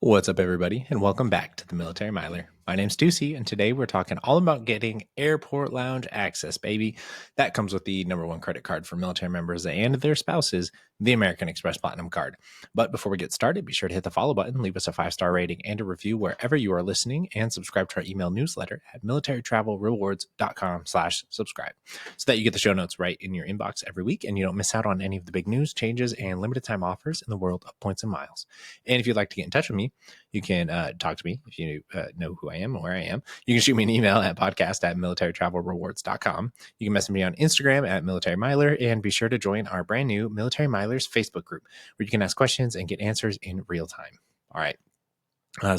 What's up, everybody, and welcome back to the Military Miler. My name's Stussy, and today we're talking all about getting airport lounge access, baby. That comes with the number one credit card for military members and their spouses, the American Express Platinum Card. But before we get started, be sure to hit the follow button, leave us a 5-star rating and a review wherever you are listening, and subscribe to our email newsletter at militarytravelrewards.com/subscribe so that you get the show notes right in your inbox every week and you don't miss out on any of the big news, changes, and limited time offers in the world of points and miles. And if you'd like to get in touch with me, you can talk to me if you know who I am and where I am. You can shoot me an email at podcast@militarytravelrewards.com. You can message me on Instagram at Military Miler, and be sure to join our brand new Military Milers Facebook group where you can ask questions and get answers in real time. All right.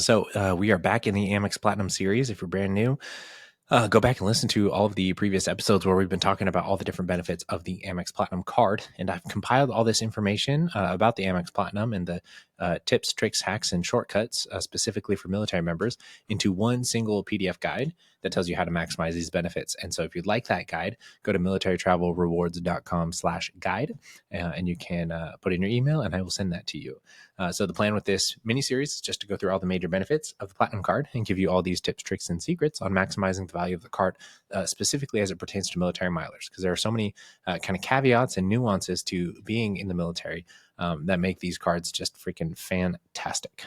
So we are back in the Amex Platinum series. If you're brand new, go back and listen to all of the previous episodes where we've been talking about all the different benefits of the Amex Platinum card. And I've compiled all this information about the Amex Platinum and the tips, tricks, hacks, and shortcuts specifically for military members into one single PDF guide that tells you how to maximize these benefits. And so if you'd like that guide, go to militarytravelrewards.com/guide and you can put in your email and I will send that to you. So the plan with this mini series is just to go through all the major benefits of the Platinum card and give you all these tips, tricks, and secrets on maximizing the value of the card, specifically as it pertains to military milers, because there are so many kind of caveats and nuances to being in the military that make these cards just freaking fantastic.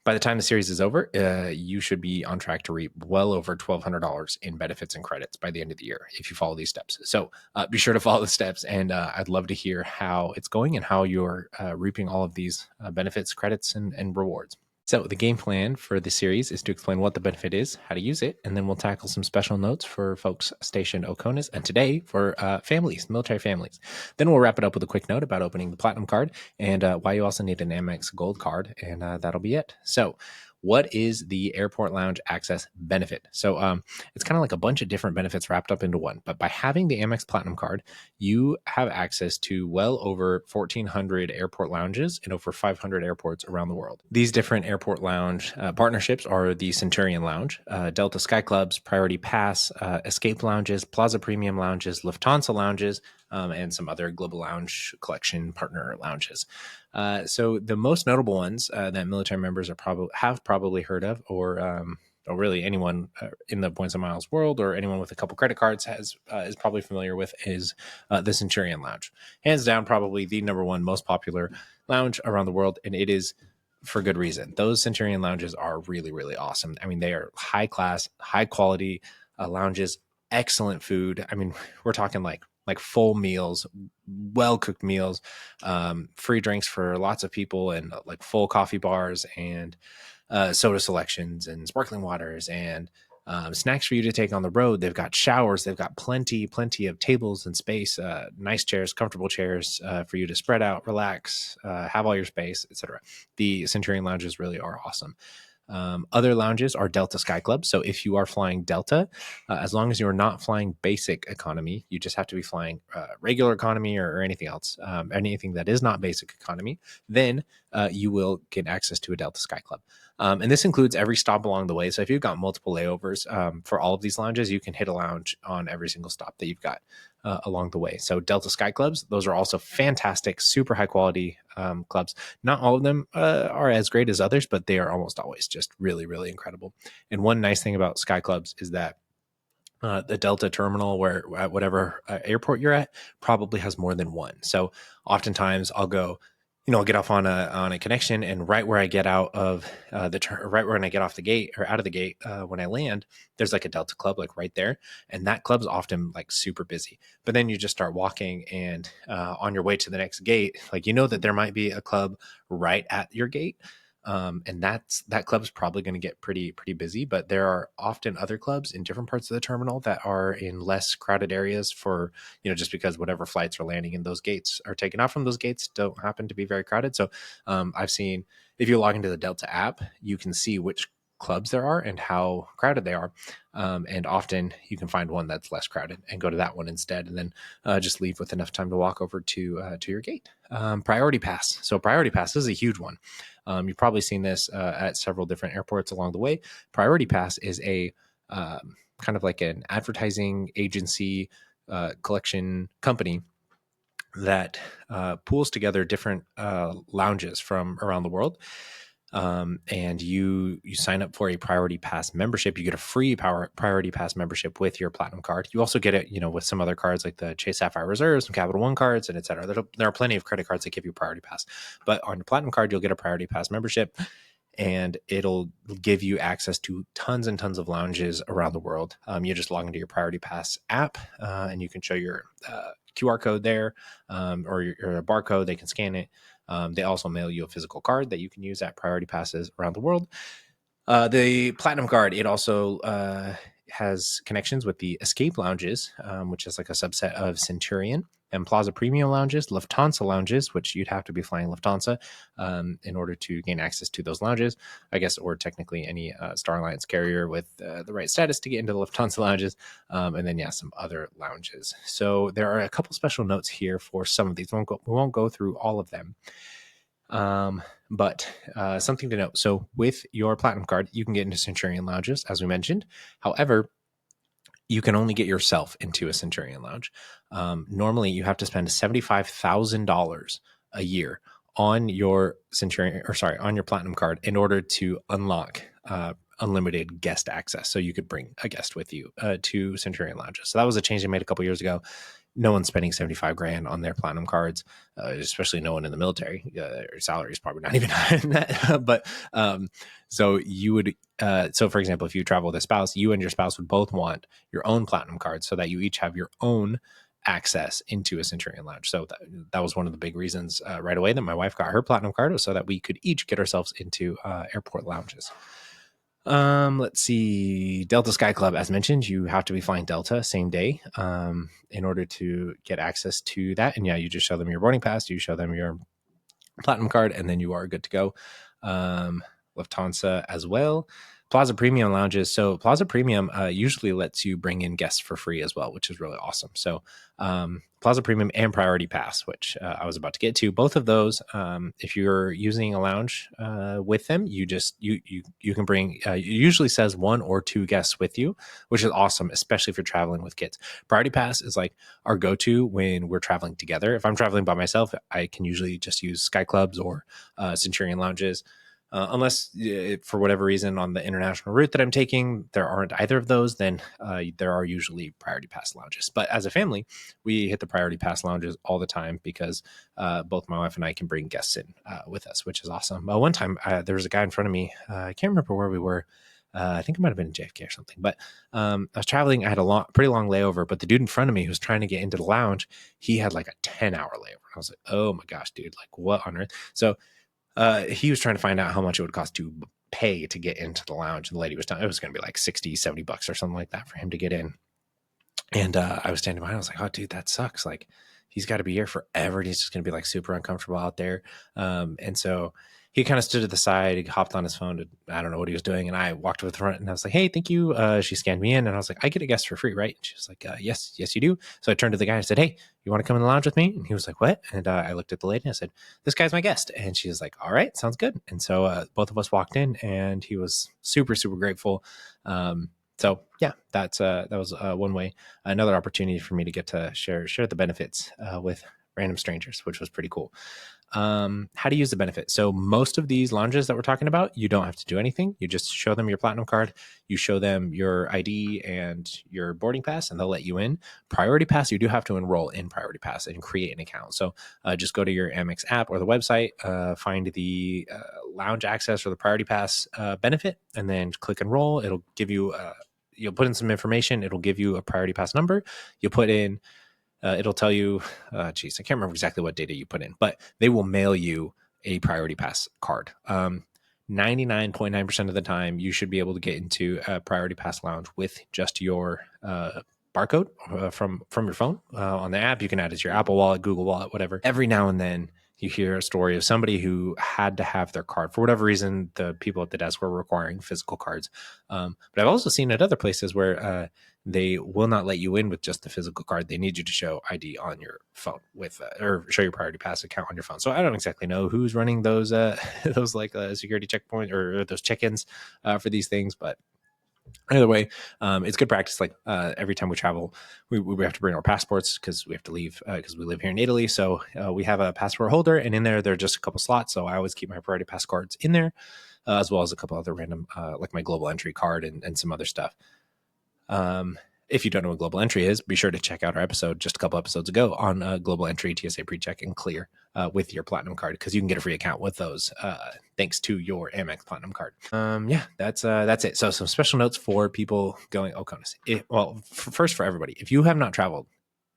By the time the series is over, you should be on track to reap well over $1,200 in benefits and credits by the end of the year if you follow these steps. So be sure to follow the steps, and I'd love to hear how it's going and how you're reaping all of these benefits, credits, and rewards. So the game plan for the series is to explain what the benefit is, how to use it, and then we'll tackle some special notes for folks stationed Oconus, and today for families, military families. Then we'll wrap it up with a quick note about opening the Platinum card and why you also need an Amex Gold card, and that'll be it. So what is the airport lounge access benefit? So it's kind of like a bunch of different benefits wrapped up into one, but by having the Amex Platinum card, you have access to well over 1,400 airport lounges in over 500 airports around the world. These different airport lounge partnerships are the Centurion Lounge, Delta Sky Clubs, Priority Pass, Escape Lounges, Plaza Premium Lounges, Lufthansa Lounges, and some other Global Lounge Collection partner lounges. So the most notable ones that military members have probably heard of, or really anyone in the points and miles world, or anyone with a couple credit cards is probably familiar with, is the Centurion Lounge. Hands down, probably the number one most popular lounge around the world, and it is for good reason. Those Centurion lounges are really, really awesome. I mean, they are high class, high quality lounges, excellent food. I mean, we're talking like full meals, well cooked meals, free drinks for lots of people, and like full coffee bars and soda selections and sparkling waters and snacks for you to take on the road. They've got showers. They've got plenty of tables and space, nice chairs, comfortable chairs for you to spread out, relax, have all your space, etc. The Centurion lounges really are awesome. Other lounges are Delta Sky Club. So if you are flying Delta, as long as you're not flying basic economy, you just have to be flying regular economy or anything else, anything that is not basic economy, then you will get access to a Delta Sky Club. And this includes every stop along the way. So if you've got multiple layovers for all of these lounges, you can hit a lounge on every single stop that you've got along the way. So Delta Sky Clubs, those are also fantastic, super high quality clubs. Not all of them are as great as others, but they are almost always just really, really incredible. And one nice thing about Sky Clubs is that the Delta terminal, where at whatever airport you're at, probably has more than one. So oftentimes I'll go, I'll get off on a connection, and right where I get out of right when I get off the gate or out of the gate when I land, there's like a Delta club like right there, and that club's often like super busy. But then you just start walking, and on your way to the next gate, like that there might be a club right at your gate. And that club's probably going to get pretty busy, but there are often other clubs in different parts of the terminal that are in less crowded areas for, just because whatever flights are landing in those gates are taken off from those gates don't happen to be very crowded. So I've seen, if you log into the Delta app, you can see which clubs there are and how crowded they are. And often you can find one that's less crowded and go to that one instead, and then just leave with enough time to walk over to your gate. Priority Pass. So Priority Pass is a huge one. You've probably seen this at several different airports along the way. Priority Pass is a kind of like an advertising agency collection company that pools together different lounges from around the world. and you sign up for a Priority Pass membership, you get a free Priority Pass membership with your Platinum card. You also get it, with some other cards like the Chase Sapphire Reserves, some Capital One cards, and et cetera. There are plenty of credit cards that give you Priority Pass, but on your Platinum card, you'll get a Priority Pass membership, and it'll give you access to tons and tons of lounges around the world. You just log into your Priority Pass app, and you can show your QR code there, or your barcode. They can scan it. They also mail you a physical card that you can use at Priority Passes around the world. The Platinum card, it also has connections with the Escape lounges, which is like a subset of Centurion, and Plaza Premium lounges, Lufthansa lounges, which you'd have to be flying Lufthansa in order to gain access to those lounges, I guess, or technically any Star Alliance carrier with the right status to get into the Lufthansa lounges, and then some other lounges. So there are a couple special notes here for some of these. We won't go through all of them. But something to note. So with your Platinum card, you can get into Centurion lounges, as we mentioned. However, you can only get yourself into a Centurion lounge. Normally, you have to spend $75,000 a year on your on your Platinum card in order to unlock unlimited guest access. So you could bring a guest with you to Centurion lounges. So that was a change they made a couple years ago. No one's spending 75 grand on their Platinum cards, especially no one in the military. Their salary is probably not even higher than that. But so you would, so for example, if you travel with a spouse, you and your spouse would both want your own Platinum card so that you each have your own access into a Centurion lounge. So that was one of the big reasons right away that my wife got her Platinum card, was so that we could each get ourselves into airport lounges. Let's see. Delta Sky Club, as mentioned, you have to be flying Delta same day in order to get access to that. And you just show them your boarding pass, you show them your Platinum card, and then you are good to go. Lufthansa as well. Plaza Premium lounges. So Plaza Premium usually lets you bring in guests for free as well, which is really awesome. So Plaza Premium and Priority Pass, which I was about to get to, both of those. If you're using a lounge with them, you can bring. It usually says 1 or 2 guests with you, which is awesome, especially if you're traveling with kids. Priority Pass is like our go-to when we're traveling together. If I'm traveling by myself, I can usually just use Sky Clubs or Centurion lounges. Unless for whatever reason on the international route that I'm taking, there aren't either of those, then there are usually Priority Pass lounges. But as a family, we hit the Priority Pass lounges all the time because both my wife and I can bring guests in with us, which is awesome. One time there was a guy in front of me. I can't remember where we were. I think it might have been JFK or something, but I was traveling. I had a pretty long layover, but the dude in front of me who was trying to get into the lounge, he had like a 10-hour layover. I was like, oh my gosh, dude, like what on earth? So he was trying to find out how much it would cost to pay to get into the lounge. And the lady was telling it was going to be like 60, $70 or something like that for him to get in. And I was standing by, I was like, oh, dude, that sucks. Like, he's got to be here forever. And he's just going to be like super uncomfortable out there. And so he kind of stood at the side, he hopped on his phone. I don't know what he was doing. And I walked to the front and I was like, hey, thank you. She scanned me in and I was like, I get a guest for free, right? And she was like, yes, you do. So I turned to the guy and said, hey, you want to come in the lounge with me? And he was like, what? And I looked at the lady and I said, this guy's my guest. And she was like, all right, sounds good. And so both of us walked in and he was super, super grateful. So yeah, that was one way. Another opportunity for me to get to share the benefits with random strangers, which was pretty cool. How to use the benefit. So most of these lounges that we're talking about, you don't have to do anything. You just show them your Platinum card, you show them your ID and your boarding pass, and they'll let you in. Priority Pass, you do have to enroll in Priority Pass and create an account. So just go to your Amex app or the website, find the lounge access or the Priority Pass benefit, and then click enroll. It'll give you you'll put in some information. It'll give you a Priority Pass number. You'll put in it'll tell you, I can't remember exactly what data you put in, but they will mail you a Priority Pass card. 99.9% of the time, you should be able to get into a Priority Pass lounge with just your barcode from your phone on the app. You can add it to your Apple Wallet, Google Wallet, whatever. Every now and then, you hear a story of somebody who had to have their card. For whatever reason, the people at the desk were requiring physical cards. But I've also seen at other places where they will not let you in with just the physical card. They need you to show ID on your phone with, or show your Priority Pass account on your phone. So I don't exactly know who's running those those like security checkpoint or those check-ins for these things, but Either way, it's good practice. Like every time we travel, we have to bring our passports because we have to leave because we live here in Italy. So we have a passport holder, and in there are just a couple slots. So I always keep my priority pass cards in there, as well as a couple other random, like my global entry card and some other stuff. Um, if you don't know what global entry is, be sure to check out our episode just a couple episodes ago on global entry, TSA PreCheck, and clear with your platinum card because you can get a free account with those thanks to your Amex platinum card. Yeah, that's it. So some special notes for people going Oconus. First for everybody, if you have not traveled,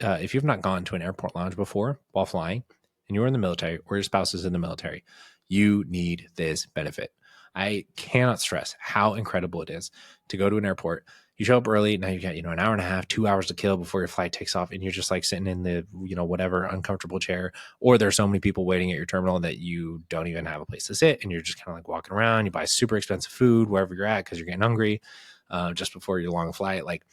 if you've not gone to an airport lounge before while flying, and you're in the military or your spouse is in the military, you need this benefit. I cannot stress how incredible it is to go to an airport. You show up early. Now you got, an hour and a half, 2 hours to kill before your flight takes off. And you're just like sitting in the, whatever uncomfortable chair, or there's so many people waiting at your terminal that you don't even have a place to sit. And you're just kind of like walking around. You buy super expensive food wherever you're at because you're getting hungry just before your long flight. Like,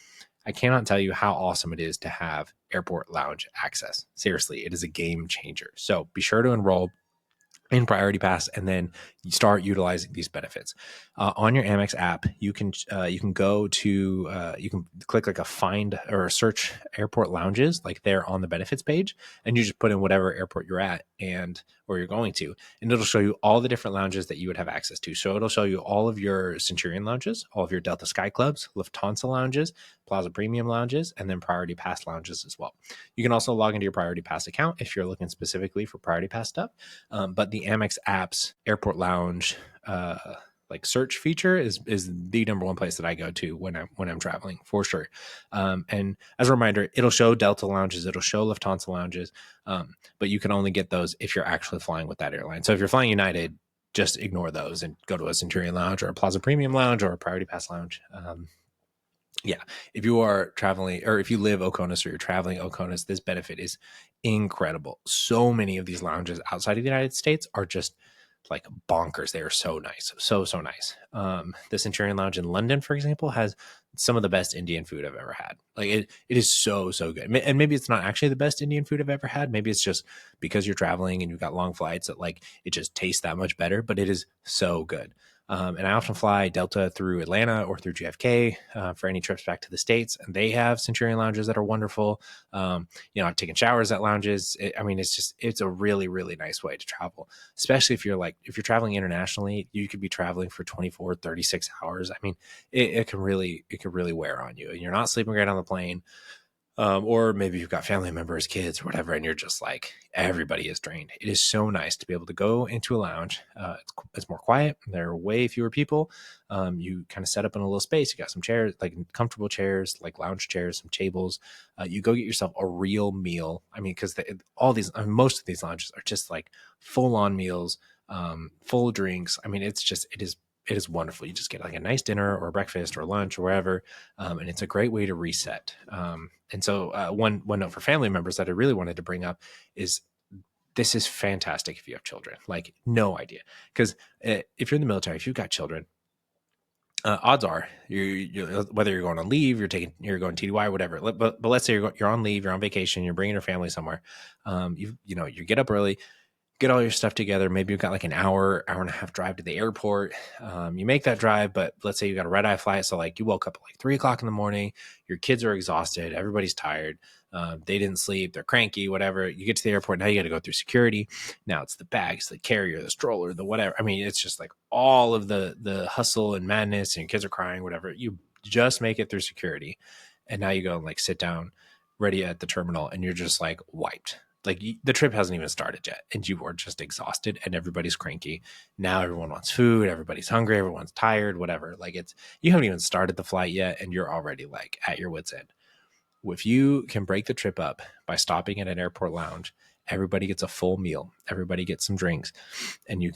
I cannot tell you how awesome it is to have airport lounge access. Seriously, it is a game changer. So be sure to enroll in Priority Pass, and then you start utilizing these benefits. On your Amex app, you can go to you can click like a find or search airport lounges, like there on the benefits page, and you just put in whatever airport you're at and or you're going to, and it'll show you all the different lounges that you would have access to. So it'll show you all of your Centurion lounges, all of your Delta Sky Clubs, Lufthansa lounges, Plaza Premium lounges, and then Priority Pass lounges as well. You can also log into your Priority Pass account if you're looking specifically for Priority Pass stuff. But the Amex app's airport lounge like search feature is the number one place that I go to when I'm traveling for sure. And as a reminder, it'll show Delta lounges, it'll show Lufthansa lounges, but you can only get those if you're actually flying with that airline. So if you're flying United, just ignore those and go to a Centurion lounge or a Plaza Premium lounge or a Priority Pass lounge. Yeah, if you are traveling or if you live Oconus or you're traveling Oconus, this benefit is incredible. So many of these lounges outside of the United States are just like bonkers. They are so nice. So nice. The Centurion Lounge in London, for example, has some of the best Indian food I've ever had. Like it is so good. And maybe it's not actually the best Indian food I've ever had. Maybe it's just because you're traveling and you've got long flights that like it just tastes that much better, but it is so good. And I often fly Delta through Atlanta or through JFK for any trips back to the States. And they have Centurion lounges that are wonderful. I've taken showers at lounges. It's a really, really nice way to travel, especially if you're traveling internationally. You could be traveling for 24, 36 hours. I mean, it can really wear on you, and you're not sleeping great on the plane. Or maybe you've got family members, kids, or whatever, and you're just like, everybody is drained. It is so nice to be able to go into a lounge. It's more quiet. There are way fewer people. You kind of set up in a little space. You got some chairs, like comfortable chairs, like lounge chairs, some tables. You go get yourself a real meal. I mean, because most of these lounges are just like full on meals, full drinks. I mean, it is wonderful. You just get like a nice dinner or a breakfast or lunch or wherever, and it's a great way to reset. And so one note for family members that I really wanted to bring up is this is fantastic if you have children. Like, no idea. Because if you're in the military, if you've got children, odds are you're whether you're going on leave, you're going TDY, whatever. But let's say you're on leave, you're on vacation, you're bringing your family somewhere. You get up early, get all your stuff together. Maybe you've got like an hour and a half drive to the airport. You make that drive, but let's say you got a red eye flight. So like you woke up at like 3:00 in the morning, your kids are exhausted. Everybody's tired. They didn't sleep. They're cranky, whatever. You get to the airport. Now you got to go through security. Now it's the bags, the carrier, the stroller, the whatever. I mean, it's just like all of the hustle and madness, and your kids are crying, whatever. You just make it through security. And now you go and like sit down ready at the terminal, and you're just like wiped. Like the trip hasn't even started yet, and you are just exhausted, and everybody's cranky. Now everyone wants food, everybody's hungry, everyone's tired, whatever. Like you haven't even started the flight yet, and you're already like at your wit's end. If you can break the trip up by stopping at an airport lounge, everybody gets a full meal, everybody gets some drinks, and you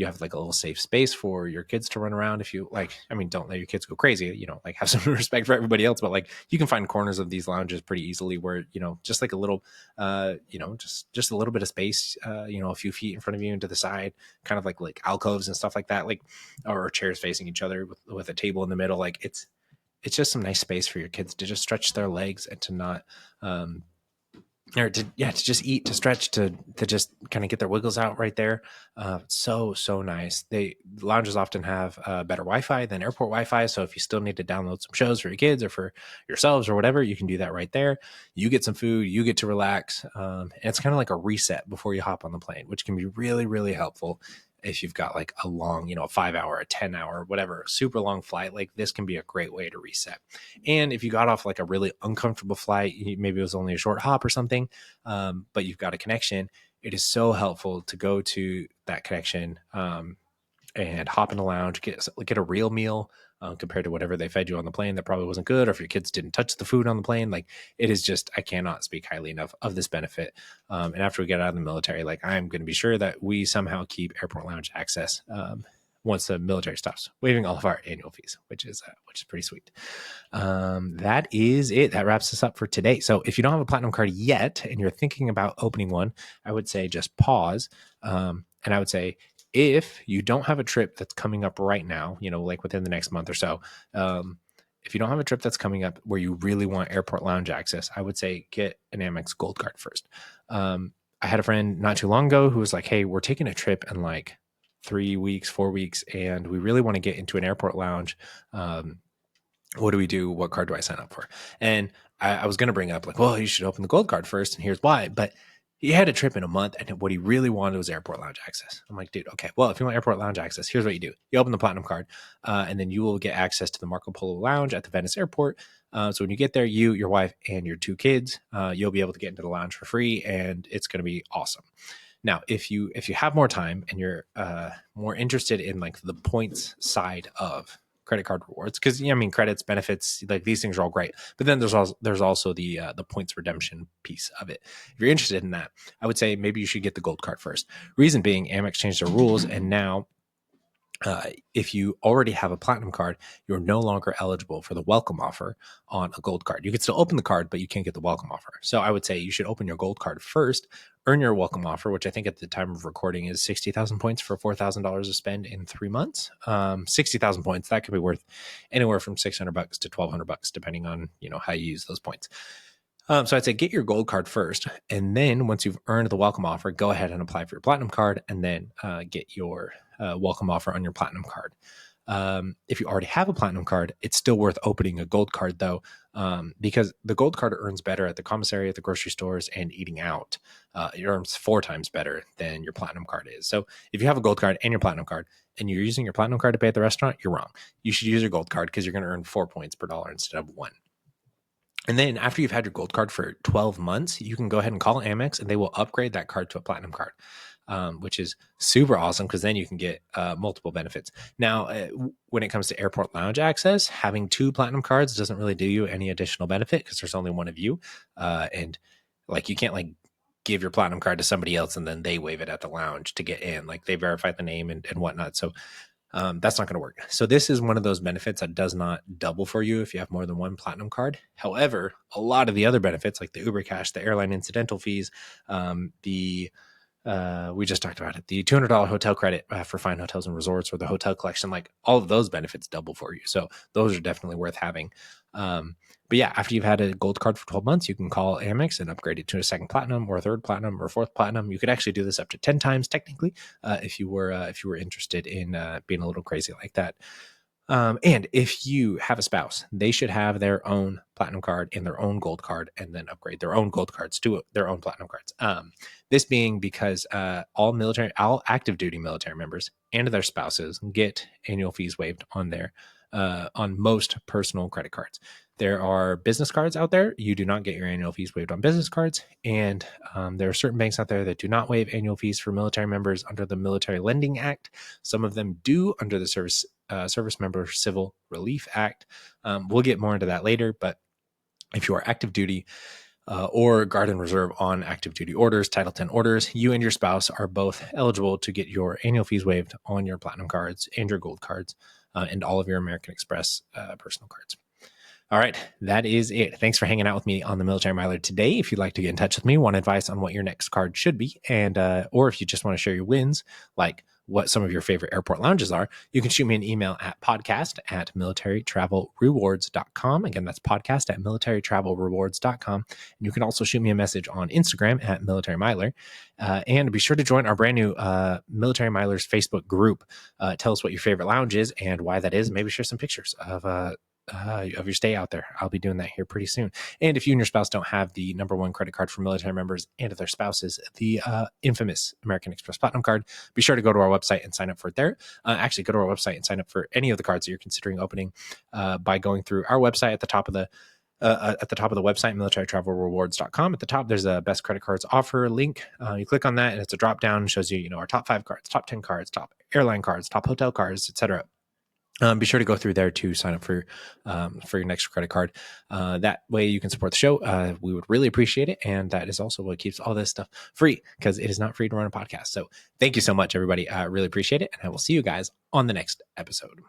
have like a little safe space for your kids to run around. If you like, I mean, don't let your kids go crazy, like have some respect for everybody else, but like you can find corners of these lounges pretty easily where, just like a little, just a little bit of space, a few feet in front of you and to the side, kind of like alcoves and stuff like that, like, or chairs facing each other with a table in the middle. Like it's just some nice space for your kids to just stretch their legs and to not, or to just eat, to stretch, to just kind of get their wiggles out right there. So nice. Lounges often have better Wi-Fi than airport Wi-Fi, so if you still need to download some shows for your kids or for yourselves or whatever, you can do that right there. You get some food, you get to relax, and it's kind of like a reset before you hop on the plane, which can be really, really helpful. If you've got like a long, a 5 hour, a 10 hour, whatever, super long flight, like this can be a great way to reset. And if you got off like a really uncomfortable flight, maybe it was only a short hop or something, but you've got a connection, it is so helpful to go to that connection and hop in the lounge, get a real meal compared to whatever they fed you on the plane that probably wasn't good, or if your kids didn't touch the food on the plane. Like, it is just, I cannot speak highly enough of this benefit. And after we get out of the military, like, I'm going to be sure that we somehow keep airport lounge access once the military stops waiving all of our annual fees, which is pretty sweet. That is it. That wraps us up for today. So if you don't have a platinum card yet and you're thinking about opening one, I would say just pause. And I would say, if you don't have a trip that's coming up right now, like within the next month or so, if you don't have a trip that's coming up where you really want airport lounge access, I would say get an Amex Gold Card first. I had a friend not too long ago who was like, hey, we're taking a trip in like 3 weeks, 4 weeks, and we really want to get into an airport lounge. What do we do? What card do I sign up for? And I was going to bring up like, well, you should open the Gold Card first, and here's why. But he had a trip in a month, and what he really wanted was airport lounge access. I'm like, dude, okay, well, if you want airport lounge access, here's what you do. You open the platinum card, and then you will get access to the Marco Polo Lounge at the Venice Airport. So when you get there, you, your wife, and your 2 kids, you'll be able to get into the lounge for free, and it's going to be awesome. Now, if you have more time and you're more interested in like the points side of credit card rewards, because credits, benefits, like these things are all great, but then there's also the points redemption piece of it. If you're interested in that, I would say maybe you should get the Gold Card first. Reason being, Amex changed their rules, and now if you already have a platinum card, you're no longer eligible for the welcome offer on a Gold Card. You can still open the card, but you can't get the welcome offer. So I would say you should open your Gold Card first, earn your welcome offer, which I think at the time of recording is 60,000 points for $4,000 to spend in 3 months. 60,000 points, that could be worth anywhere from $600 to $1,200, depending on how you use those points. So I'd say get your Gold Card first, and then once you've earned the welcome offer, go ahead and apply for your platinum card, and then get your welcome offer on your platinum card. If you already have a platinum card, it's still worth opening a Gold Card though, because the Gold Card earns better at the commissary, at the grocery stores, and eating out. It earns 4 times better than your platinum card is. So if you have a Gold Card and your platinum card, and you're using your platinum card to pay at the restaurant, you're wrong. You should use your Gold Card because you're going to earn 4 points per dollar instead of 1. And then after you've had your Gold Card for 12 months, you can go ahead and call Amex, and they will upgrade that card to a platinum card, which is super awesome because then you can get multiple benefits. Now, when it comes to airport lounge access, having 2 platinum cards doesn't really do you any additional benefit because there's only one of you. And like, you can't like give your platinum card to somebody else and then they waive it at the lounge to get in. Like, they verify the name and whatnot. So that's not going to work. So this is one of those benefits that does not double for you if you have more than 1 platinum card. However, a lot of the other benefits, like the Uber Cash, the airline incidental fees, we just talked about it, the $200 hotel credit for fine hotels and resorts, or the hotel collection, like all of those benefits double for you. So those are definitely worth having. But yeah, after you've had a Gold Card for 12 months, you can call Amex and upgrade it to a 2nd platinum or a 3rd platinum or 4th platinum. You could actually do this up to 10 times technically, if you were interested in being a little crazy like that. And if you have a spouse, they should have their own platinum card and their own Gold Card, and then upgrade their own Gold Cards to their own platinum cards. This being because all active duty military members and their spouses get annual fees waived on their on most personal credit cards. There are business cards out there. You do not get your annual fees waived on business cards. And there are certain banks out there that do not waive annual fees for military members under the Military Lending Act. Some of them do under the Service Member Civil Relief Act. We'll get more into that later, but if you are active duty or Guard and Reserve on active duty orders, Title 10 orders, you and your spouse are both eligible to get your annual fees waived on your platinum cards and your Gold Cards and all of your American Express personal cards. All right, that is it. Thanks for hanging out with me on the Military Miler today. If you'd like to get in touch with me, want advice on what your next card should be, and or if you just want to share your wins, like what some of your favorite airport lounges are, you can shoot me an email at podcast@militarytravelrewards.com. Again, that's podcast@militarytravelrewards.com. And you can also shoot me a message on Instagram at Military Miler. And be sure to join our brand new Military Milers Facebook group. Tell us what your favorite lounge is and why that is. Maybe share some pictures of your stay out there. I'll be doing that here pretty soon. And if you and your spouse don't have the #1 credit card for military members and their spouses, the infamous American Express Platinum card, be sure to go to our website and sign up for it there. Actually, go to our website and sign up for any of the cards that you're considering opening by going through our website at the top of the website, militarytravelrewards.com. At the top, there's a best credit cards offer link. You click on that and it's a drop down and shows you, our top 5 cards, top 10 cards, top airline cards, top hotel cards, etc. Be sure to go through there to sign up for your next credit card. That way you can support the show. We would really appreciate it. And that is also what keeps all this stuff free, because it is not free to run a podcast. So thank you so much, everybody. I really appreciate it. And I will see you guys on the next episode.